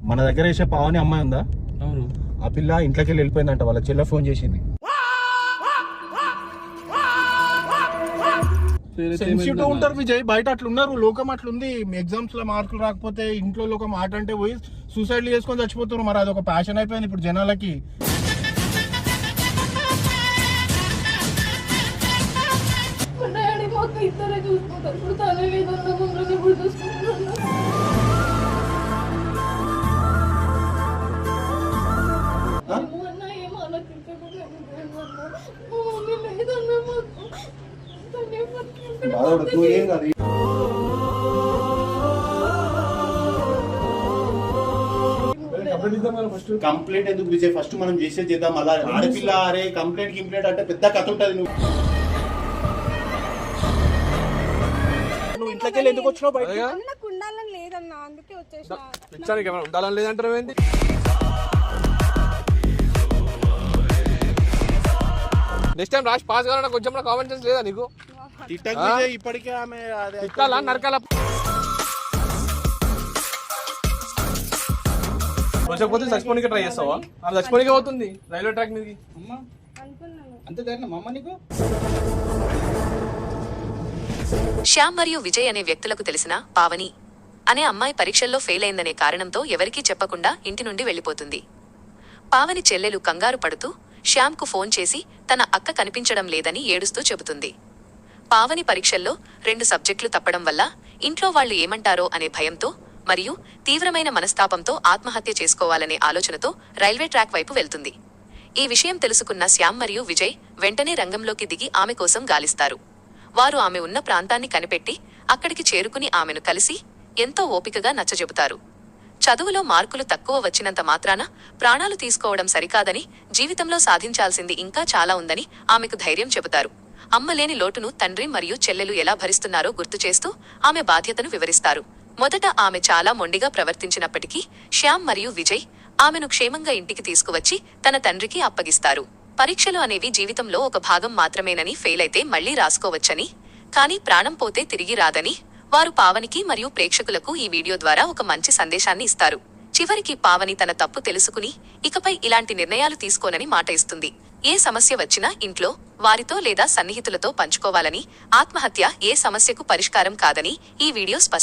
మన దగ్గర వేసే పావని అమ్మాయి ఉందా? అవును. ఆ పిల్ల ఇంట్లోకి వెళ్ళిపోయిందంట. వాళ్ళ చెల్లె ఫోన్ చేసింది. సెన్సిటివ్ ఉంటారు విజయ్, బయట అట్లున్నారు, లోకం అట్లుంది. ఎగ్జామ్స్ లో మార్కులు రాకపోతే ఇంట్లో ఒక మాట అంటే పోయి సూసైడ్ చేసుకొని చచ్చిపోతారు. మరి అది ఒక ప్యాషన్ అయిపోయింది ఇప్పుడు జనాలకి. ఏం కాదు. కంప్లైంట్ ఎందుకు విజయ్? ఫస్ట్ మనం చేసేది చేద్దాం. అలా ఆడపిల్ల అరే కంప్లైంట్ అంటే పెద్ద కథ ఉంటది. నువ్వు ఇంట్లోకి వెళ్ళి ఎందుకు వచ్చినావు? బయట ఉండాలని లేదన్నా, అందుకే వచ్చేసా. ఉండాలని లేదంటారు ఏంటి? నెక్స్ట్ టైం రాసి పాస్ కావాలన్నా కొంచెం కామన్ సెన్స్ లేదా నీకు? ఇప్పటికే ఆమె నరకాల వచ్చకపోతే చచ్చిపోనికి ట్రై చేస్తావా? ఆమె చచ్చిపోనికే అవుతుంది రైల్వే ట్రాక్ మీదకి. అంతే ధైర్యం అమ్మ నీకు? శ్యామ్ మరియు విజయ్ అనే వ్యక్తులకు తెలిసిన పావని అనే అమ్మాయి పరీక్షల్లో ఫెయిల్ అయిందనే కారణంతో ఎవరికీ చెప్పకుండా ఇంటి నుండి వెళ్లిపోతుంది. పావని చెల్లెలు కంగారు పడుతూ శ్యామ్కు ఫోన్ చేసి తన అక్క కనిపించడం లేదని ఏడుస్తూ చెబుతుంది. పావని పరీక్షల్లో 2 సబ్జెక్టులు తప్పడం వల్ల ఇంట్లో వాళ్లు ఏమంటారో అనే భయంతో మరియు తీవ్రమైన మనస్తాపంతో ఆత్మహత్య చేసుకోవాలనే ఆలోచనతో రైల్వే ట్రాక్ వైపు వెళ్తుంది. ఈ విషయం తెలుసుకున్న శ్యామ్ మరియు విజయ్ వెంటనే రంగంలోకి దిగి ఆమె కోసం గాలిస్తారు. వారు ఆమె ఉన్న ప్రాంతాన్ని కనిపెట్టి అక్కడికి చేరుకుని ఆమెను కలిసి ఎంతో ఓపికగా నచ్చజెబుతారు. చదువులో మార్కులు తక్కువ వచ్చినంత మాత్రాన ప్రాణాలు తీసుకోవడం సరికాదని, జీవితంలో సాధించాల్సింది ఇంకా చాలా ఉందని ఆమెకు ధైర్యం చెబుతారు. అమ్మలేని లోటును తండ్రి మరియు చెల్లెలు ఎలా భరిస్తున్నారో గుర్తు చేస్తూ ఆమె బాధ్యతను వివరిస్తారు. మొదట ఆమె చాలా మొండిగా ప్రవర్తించినప్పటికీ శ్యామ్ మరియు విజయ్ ఆమెను క్షేమంగా ఇంటికి తీసుకువచ్చి తన తండ్రికి అప్పగిస్తారు. పరీక్షలు అనేవి జీవితంలో ఒక భాగం మాత్రమేనని, ఫెయిల్ అయితే మళ్లీ రాసుకోవచ్చని, కానీ ప్రాణం పోతే తిరిగి రాదని వారు పావనికి మరియు ప్రేక్షకులకు ఈ వీడియో ద్వారా ఒక మంచి సందేశాన్ని ఇస్తారు. చివరికి పావని తన తప్పు తెలుసుకుని ఇకపై ఇలాంటి నిర్ణయాలు తీసుకోనని మాట ఇస్తుంది. ఏ సమస్య వచ్చినా ఇంట్లో వారితో లేదా సన్నిహితులతో పంచుకోవాలని, ఆత్మహత్య ఏ సమస్యకు పరిష్కారం కాదని ఈ వీడియో స్పష్టం